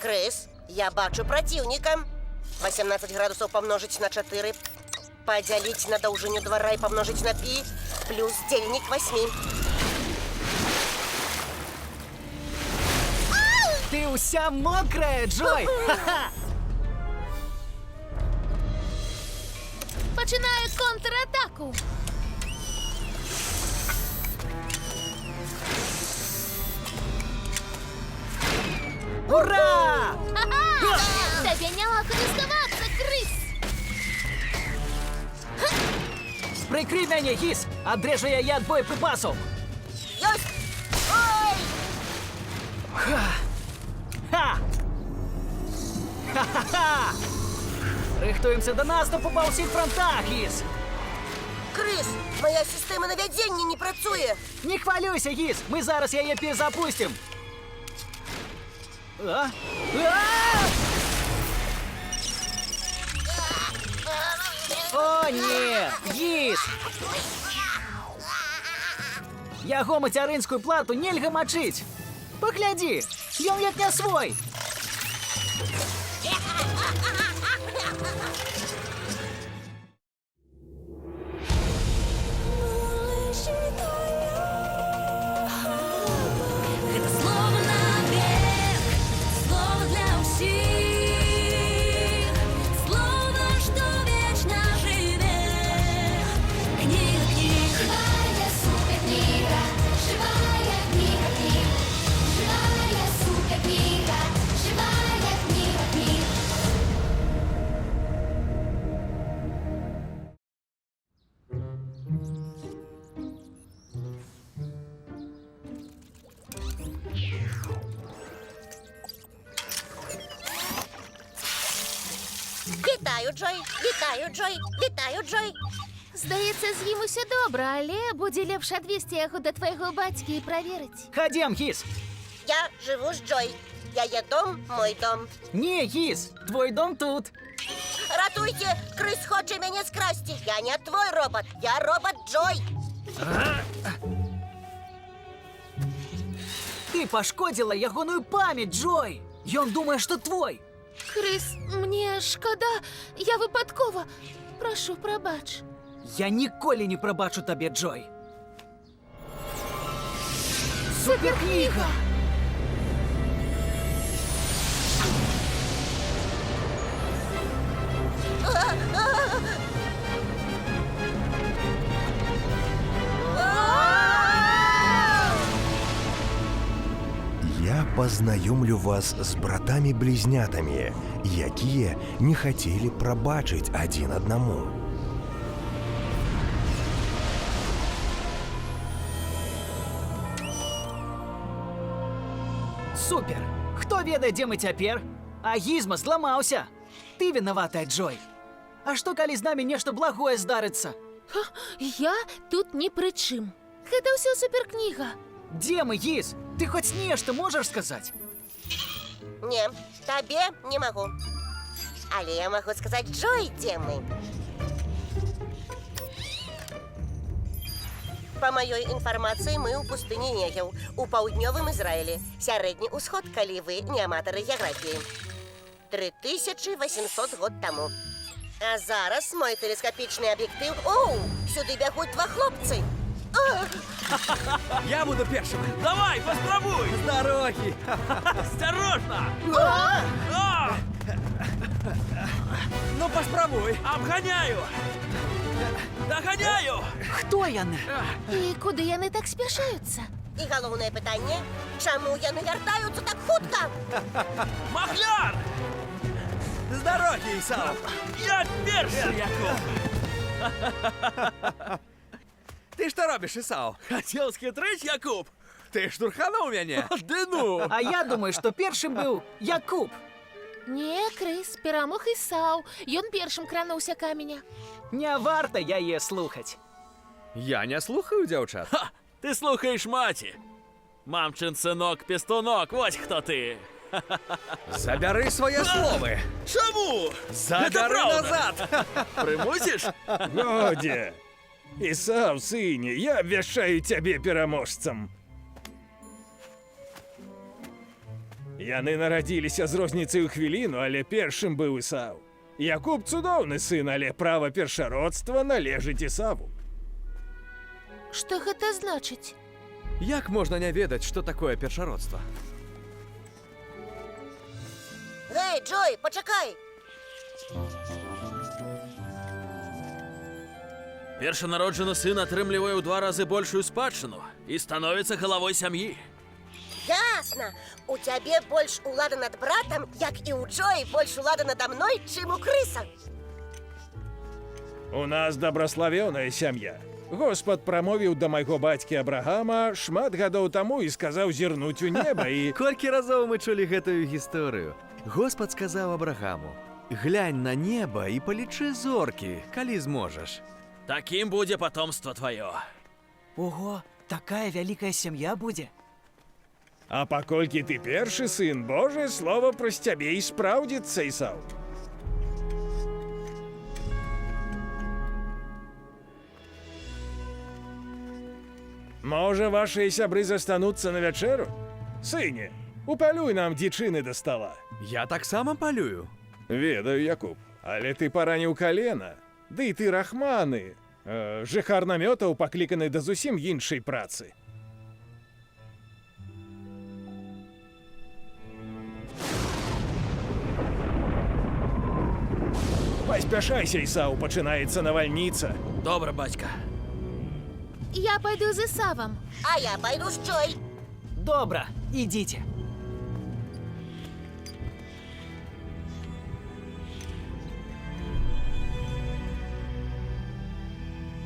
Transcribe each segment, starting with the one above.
Крыс, я бачу противника. 18 градусов помножить на 4. Поделить на довжиню двора и помножить на пи. Плюс дельник 8. Ти уся мокрая, Джой! Ха-ха! Починаю контратаку. Ура! Ха-ха! Тебе не рисковаться, крыс! Прикрий мене, гіс! Одрежу я яд боєприпасів! Ёсть! Ой! Ха! Ха-ха-ха! Рихтуємося до наступу по всіх фронтах, гіс! Крыс, моя система наведення не працює. Не хвилюйся, гіс! Ми зараз її перезапустимо! А? А! О, ні! Гіс! Яго мацяринську плату нельга мочить! Погляди! Ён як не свой! Это слово навек, слово для всех, слово, что вечно живет. Книга книг, живая суперкнига, живая книга книг, живая суперкнига, живая книга книг. Вітаю, Джой! Вітаю, Джой! Вітаю, Джой! Здається, з ім усе добре, але буде лепше відвести його до твого батька і перевірити. Ходім, гіс! Я живу з Джой. Я є дом, мой дом. Ні, гіс! Твой дом тут! Ратуйте! Крыс хоче мене скрасти. Я не твой робот, я робот Джой. Ти пошкодила ягоную пам'ять, Джой! Ён думає, що твой! Крис, мені шкода, я випадково. Прошу, пробач. Я ніколи не пробачу тебе, Джой! Суперкнига! Я пазнаёмлю вас з братамі-блізнятамі, якія не хацелі прабачыць адзін аднаму. Супер! Хто ведае, дзе мы цяпер? А гізма зламаўся! Ты вінаватая, Джой! А што, калі з намі нешта благое здарыцца? Я тут ні пры чым. Гэта ўсё суперкніга. Дзе мы, гіз? Ты хоць нешта можаш сказаць? Не, табе не могу. Але я могу сказать Джой, где мы. По моей информации, мы у пустыни Негев, у паўднёвым Израиле. Сярэдні ўсход, калі вы не аматары геаграфіі. 3800 год тому. А зараз мой телескопічний об'єктив... Оу, сюди бягуть два хлопці. Я буду першим. Давай, попробуй. С дороги. Осторожно. А! Ну, попробуй. Обгоняю. Догоняю. Хто яны? І куди яны так спяшаюцца? І головне питання, чому яны вяртаюцца так хутка? Махляр. С дороги, Исаак. Я перший. Ты что робишь, Исао? Хотел схитрить, Якуб? Ты штурханул меня? Да ну! А я думаю, што першым быў Якуб. Не, Крис, перамог Ісаў. Ён першым крануўся каменя. Не варта яе слухаць. Я не слухаю, дзяўчат. Ха! Ты слухаешь мати! Мамчин сынок-пестунок, вот кто ты! Забяры свае словы. Чему? Забяры назад. Примусишь? Годзе! Ісаў, сыне, я абвяшчаю цябе пераможцам. Яны нарадзіліся з розніцай у хвіліну, але першым быў Ісаў. Якуб цудоўны сын, але права першародства належыць Ісаву. Што гэта значыць? Як можна не ведаць, што такое першародства? Гей, Джой, пачакай! Першанароджаны сын атрымлівае ў 2 разы большую спадчыну і становіцца галавой сям'і. Ясна! У цябе больш улады над братам, як і ў Джоі больш улады надо мной, чым у крыса. У нас дабраславёная сям'я. Господ прамовіў да майго бацькі Абрагама шмат гадоў таму і сказаў зірнуць у неба і... Колькі разоў мы чулі гэтую гісторыю. Господ сказаў Абрагаму: «Глянь на неба і палічы зоркі, калі зможаш». Такім будзе патомства тваё. Ого, такая вялікая сям'я будзе. А паколькі ты першы сын, Божае слово праз цябе і спраўдзіцца, Ісаў. Можа, вашыя сябры застануцца на вячэру? Сыне, упалюй нам дзічыны да стала. Я таксама палюю. Ведаю, Якуб, але ты параніў калена. Ды і ты рахманы. Жыхар намётаў пакліканы да зусім іншай працы. Паспяшайся, Ісаў, пачынаецца навальніца. Добра, бацька. Я пайду з Ісавам. А я пайду з Джой. Добра, ідзіце.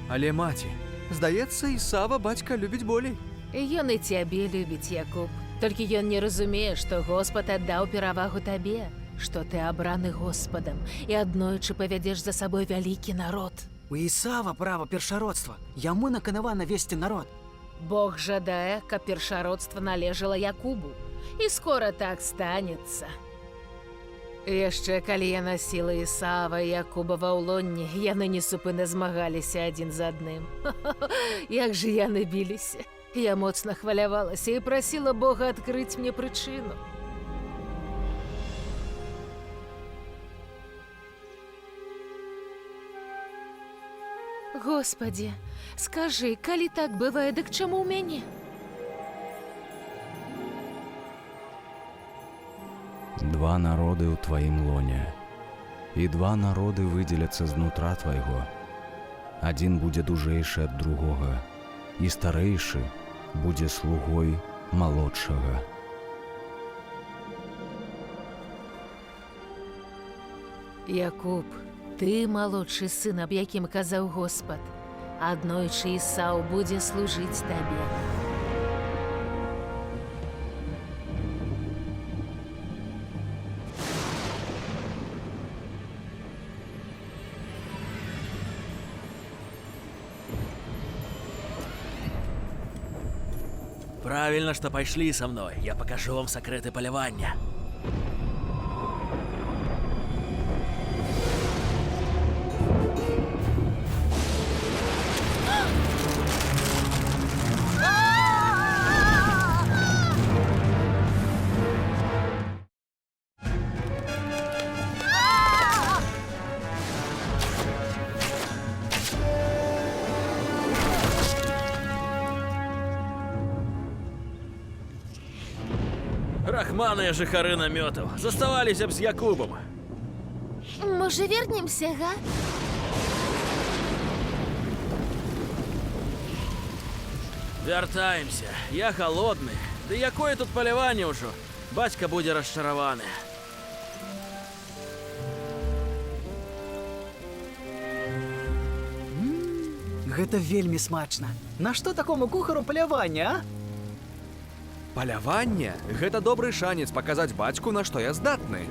Але маці, здаецца, Ісава бацька любіць болей. Ён і цябе любіць, Якуб. Толькі ён не разумее, што Господ аддаў перавагу табе, што ты абраны Господам і аднойчы павядзеш за сабой вялікі народ. У Ісава права першародства. Яму наканавана весці народ. Бог жадае, каб першародства належала Якубу. І скора так станецца. Яшчэ калі я насіла Ісава і Якубава ў лонні, яны несупынна змагаліся адзін з адным. Як жа яны біліся. Я моцна хвалявалася і прасіла Бога адкрыць мне прычыну. Господі, скажы, калі так бывае, дык чаму ў мяне? Два народы ў тваім лоне, і два народы выдзеляцца знутра твайго. Адзін будзе дужэйшы ад другога, і старэйшы будзе слугой малодшага. Якуб, ты малодшы сын, аб якім казаў Господ. Аднойчы Ісаў будзе служыць табе. Правильно, что пошли со мной. Я покажу вам секреты полювання. Рахманы жыхары намётаў заставаліся б з Якубам. Можа, вернемся, га? Вяртаемся. Я голодны. Ды якое тут паляванне ўжо? Бацька будзе расчараваны. Гэта вельмі смачна. Нашто такому кухару паляванне, а? Паляванне – гэта добры шанец паказаць бацьку, на што я здатны.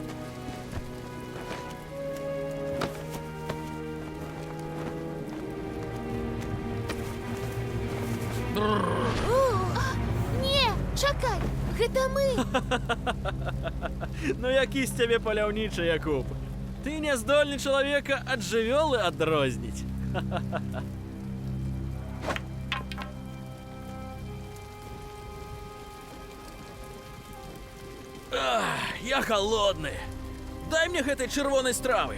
Не, чакай, гэта мы. Ну які з цябе паляўнічы, Якуб? Ты не здольны чалавека ад жывёлы адрозніць. Я голодны. Дай мне гэтай чырвонай стравы.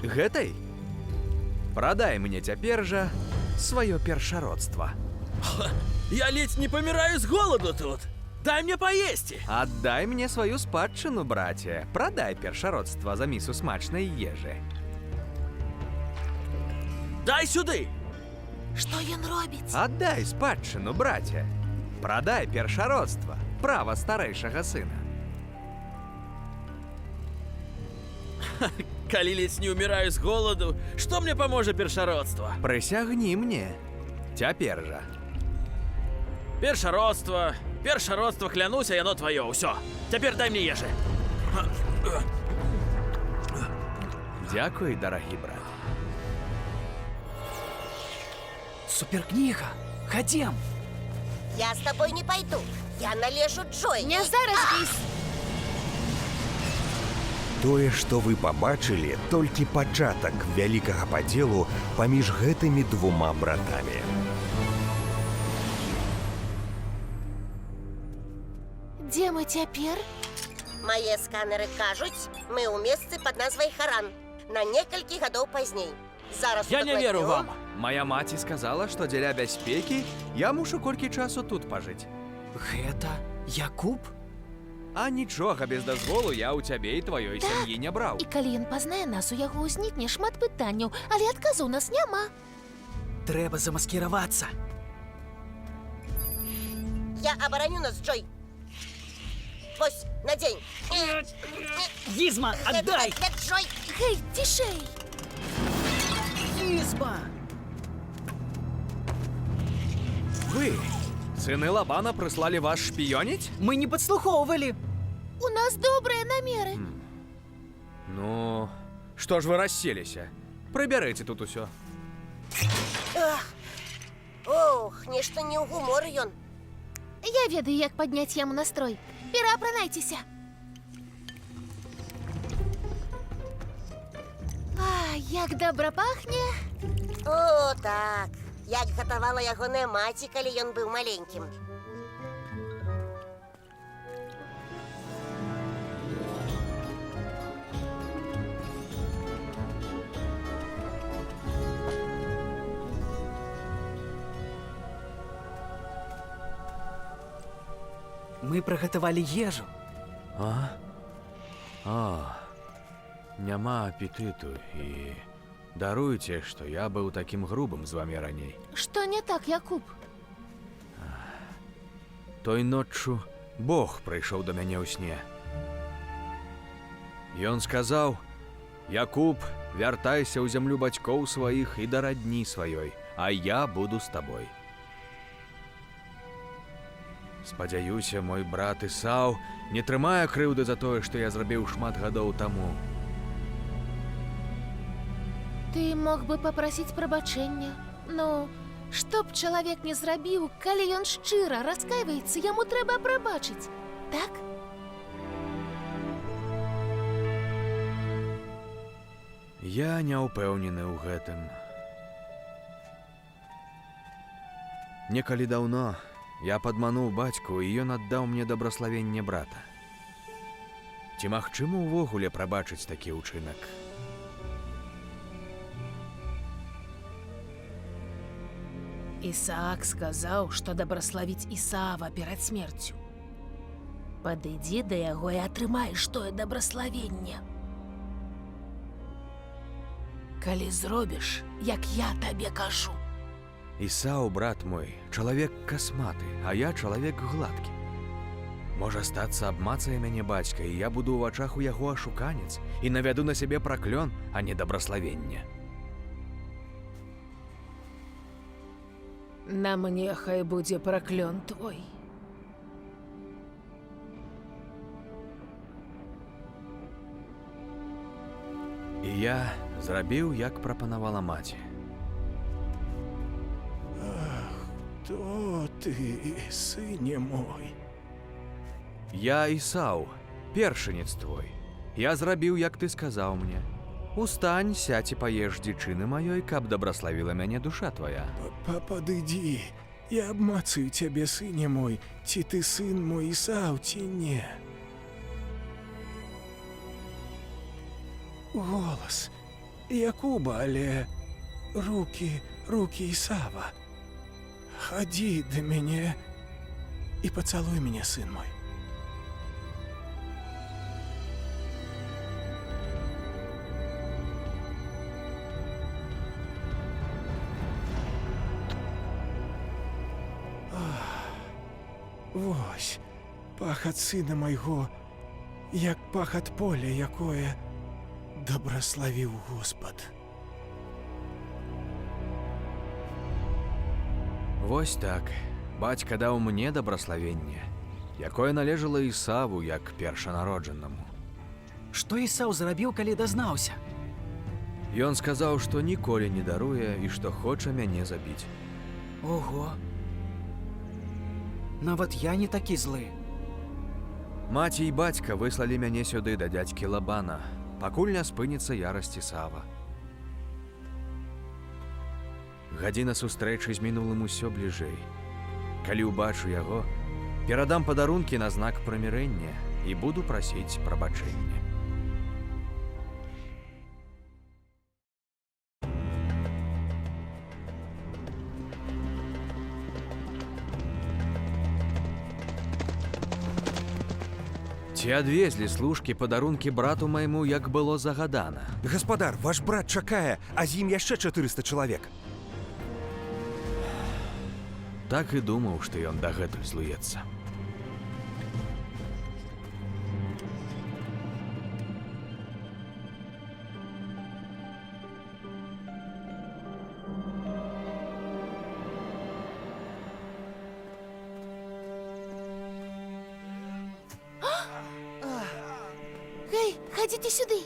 Гэтай? Прадай мне цяпер жа сваё першародства. Я ледь не помираю с голоду тут. Дай мне поесть. Аддай мне сваю спадчыну, браце. Прадай першародства за місу смачнай ежы. Дай сюды. Што ён робіць? Аддай спадчыну, браце. Прадай першародства. Права старэйшага сына. Калі ледь не умираю с голоду, что мне поможет першародство? Прысягні мне. Цяпер жа. Першародство, клянусь, а яно твое. Усё. Теперь дай мне ежи. Дзякуй, дарагі брат. Суперкнига. Ходим. Я с тобой не пойду. Я належу Джой. Не зараз, Гейс. Тое, што вы пабачылі, толькі пачатак вялікага падзелу паміж гэтымі двума братамі. Дзе мы цяпер? Мае сканеры кажуць, мы ў месцы пад назвай Харан. На некалькі гадоў пазней. Зараз Я не веру вам. Моя маці сказала, што дзеля бяспекі я мушу колькі часу тут пажыць. Это Якуб? А нічога без дазволу я ў цябе і тваёй сям'і не браў. І калі ён пазнае нас, у яго ўзнікне шмат пытанняў, але адказу ў нас няма. Трэба замаскироваться. Я абараню нас, Джой. Вось, надзень. Гизма, отдай! Для Джой. Гей, цішэй! Гизма! Вы, сыны Лабана, прыслалі вас шпіёніць? Мы не подслуховывали. У нас добрыя намеры. Ну, што ж вы расселіся? Прыбярыце тут усё. Ох, нешта не ў гумор ён. Я ведаю, як падняць яму настрой. Пераапранайцеся. А, як добра пахне. О, так. Як гатавала ягоная маці, калі ён быў маленькім. Мы приготовали ежу. Няма апетыту і даруйце, што я быў такім грубым з вамі раней. Што не так, Якуб? Той ноччу Бог прыйшоў да мяне ў сне. Ён сказаў: «Якуб, вяртайся ў зямлю бацькоў сваіх і да радні сваёй, а я буду з табой». Спадзяюся, мой брат Ісаў не трымае крыўды за тое, што я зрабіў шмат гадоў таму. Ты мог бы папрасіць прабачэння. Ну, што б чалавек не зрабіў, калі ён шчыра раскайваецца, яму трэба прабачыць. Так? Я не ўпэўнены ў гэтым. Некалі даўно я падмануў бацьку, і ён аддаў мне дабраславенне брата. Ці магчыма ўвогуле прабачыць такі ўчынак? Ісаак сказаў, што дабраславіць Ісава перад смерцю. Падыдзі да яго і атрымаеш тое дабраславенне. Калі зробіш, як я табе кажу. Ісаў, брат мой, чалавек касматы, а я чалавек гладкі. Можа стацца, абмацае мяне бацька, і я буду ў вачах у яго ашуканец і навяду на сябе праклён, а не дабраславенне. На мне хай будзе праклён твой. І я зрабіў, як прапанавала маці. Хто ты, сыне мой? Я Ісаў, першынец твой. Я зрабіў, як ты сказаў мне. Устань, сядь і паеш дзічыны маёй, каб дабраславіла мяне душа твая. Падыдзі, я абмацаю цябе, сыне мой, ці ты сын мой Ісаў, ці не. Голас Якуба, але рукі Ісава. Хадзі да мяне і пацалуй мяне, сын мой. Вось, пах ад сына майго, як пах ад поля, якое дабраславіў Господ. Вось так. Бацька даў мне дабраславенне, якое належала Ісаву як першанароджанаму. Што Ісаў зрабіў, калі дазнаўся? Ён сказаў, што ніколі не даруе і што хоча мяне забіць. Ого. Нават я не такі злы. Маці і бацька выслалі мяне сюды да дядзькі Лабана, пакуль не спыніцца ярасць Ісава. Гадзіна сустрэчы з мінулым усё бліжэй. Калі ўбачу яго, перадам падарункі на знак прымірэння і буду прасіць прабачэння. Ці адвезлі служкі падарункі брату майму, як было загадана? Гаспадар, ваш брат чакае, а з ім яшчэ 400 чалавек. Так і думаў, што ён дагэтуль злуецца. Гэй, хадзіце сюды.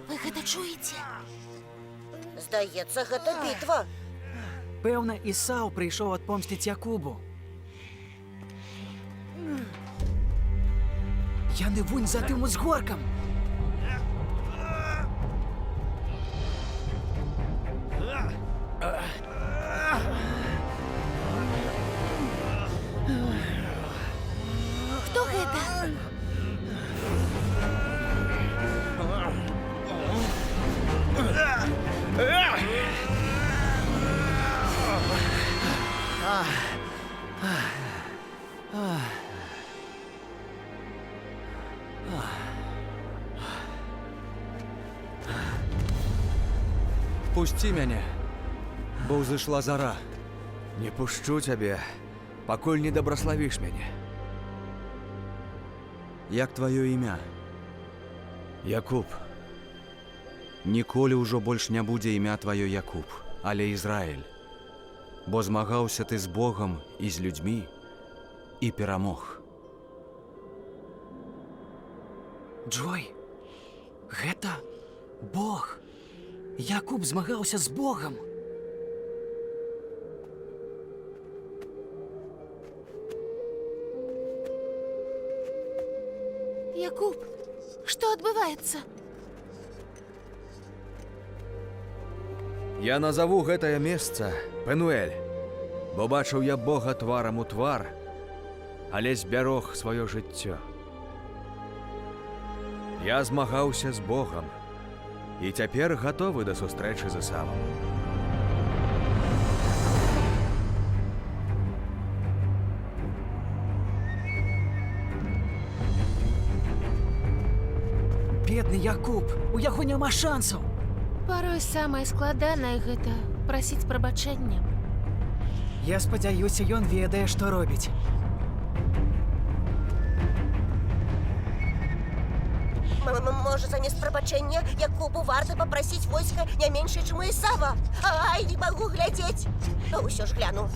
Вы гэта чуеце? Здаецца, гэта бітва. Пэўна, Ісаў прыйшоў адпомсціць Якубу. Яны вунь за тым узгоркам. Хто гэта? Пусці мяне, бо ўзышла зара. Не пушчу цябе, пакуль не дабраславіш мяне. Як тваё імя? Якуб, Ніколі ўжо больш не будзе імя тваё Якуб, але Ізраіль. Бо змагаўся ты з Богам і з людзьмі і перамог. Джой, гэта Бог. Якуб змагаўся з Богам. Якуб, што адбываецца? я назаву гэтае месца Пенуэль, бо бачыў я Бога тварам у твар, але збярог сваё жыццё. Я змагаўся з Богам і цяпер гатовы да сустрэчы з Ісавам. Бедны Якуб, у яго няма шансаў. Парой самае складанае гэта прасіць прабачэння. Я спадзяюся, ён ведае, што робіць. Можа, замест прабачэння Якубу варта папрасіць войска не меншае, чым у Ісава. Ай, не магу глядзець. Усё ж гляну.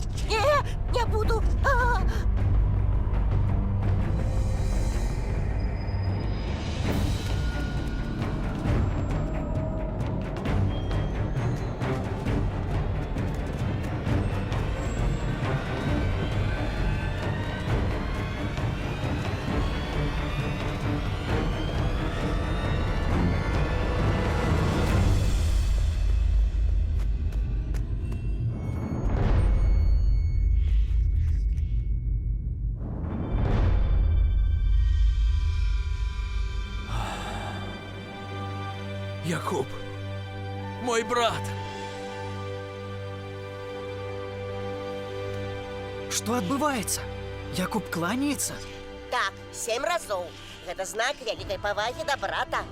Не буду. Якуб, мой брат. Што адбываецца? Якуб кланяецца? Так, 7 разоў. Гэта знак вялікай павагі да брата.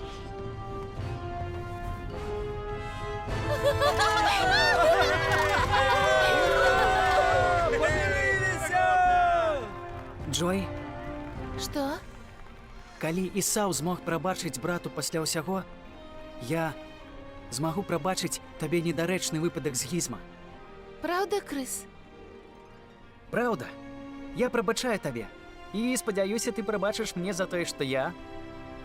Джой, Што? калі Ісаў змог прабачыць брату пасля ўсяго, я змагу прабачыць табе недарэчны выпадак з гізма. Праўда, Крыс? Праўда, я прабачаю табе. І спадзяюся, ты прабачыш мне за тое, што я,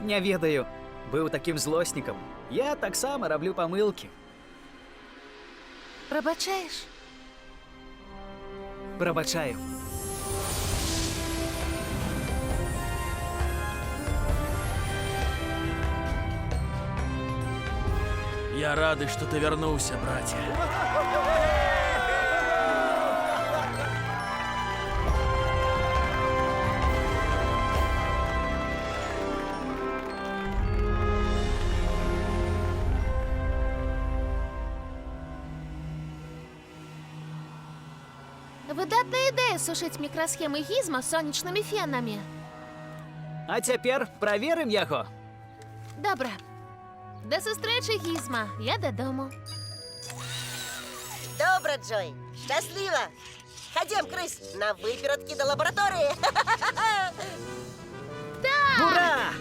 не ведаю, быў такім злоснікам. Я таксама раблю памылкі. Прабачаеш? Прабачаю. Я рады, что ты вернулся, братья. Выдатная ідэя сушыць мікрасхемы гізма сонечнымі фенамі. А цяпер праверым яго. Добра. Да сустрэчы, гізма. Я дадому. Добра, Джой. Шчасліва. Хадзем, Крыс, на выперадкі да лабараторыі. Ура!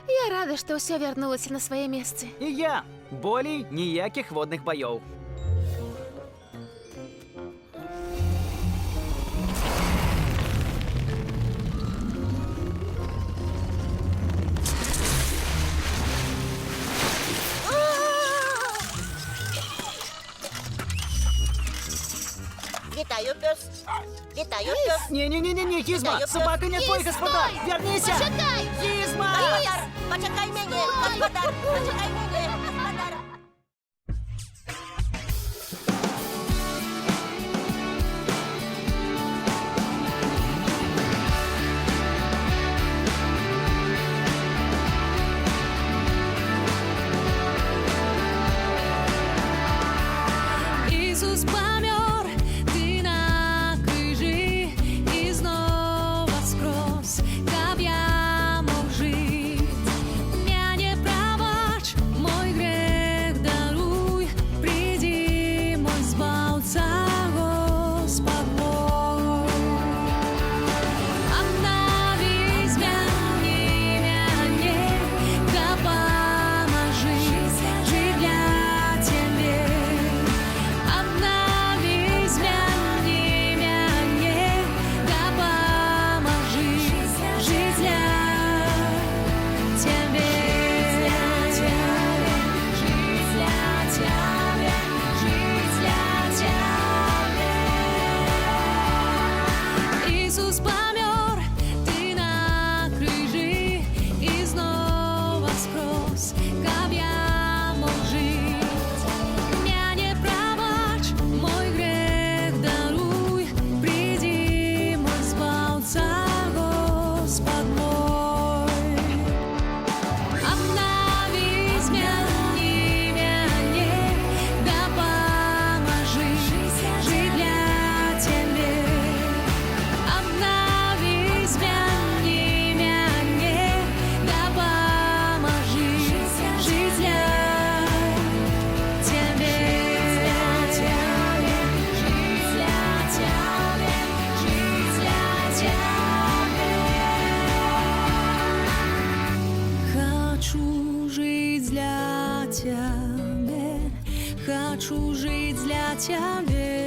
Я рада, што ўсё вярнулася на свае месцы. І я. Болей ніякіх водных баёў. Вітаю, пёс. Вітаю, пёс. Не-не-не-не, Гізма, Вітаю, собака не твой Ні, гаспадар. стой! Верніся! Пачакай! Гізма! Гаспадар, пачакай мяне, гаспадар, пачакай мяне, гаспадар. Ісус помер, ты на крыжи, и снова скрозь, как я мог жить. Меня не пробачь, мой грех даруй, приди, мой збавца, Господь мой. Обнови, измени меня, да поможи жить для Тебе. Обнови, измени меня, да поможи жить для Тебе. Жить для Тебя, жить для Тебя. Иисус помер, ты на крыжи, и снова скрозь, как я мог жить. Меня не пробачь, мой грех даруй, приди, мой збавца, Господь мой. Обнови, измени меня, да поможи жить для Тебе. Обнови, измени меня, да поможи жить для Тебе. Жить для Тебя, жить для Тебя. Хочу жить для Тебя, хочу жить для Тебя.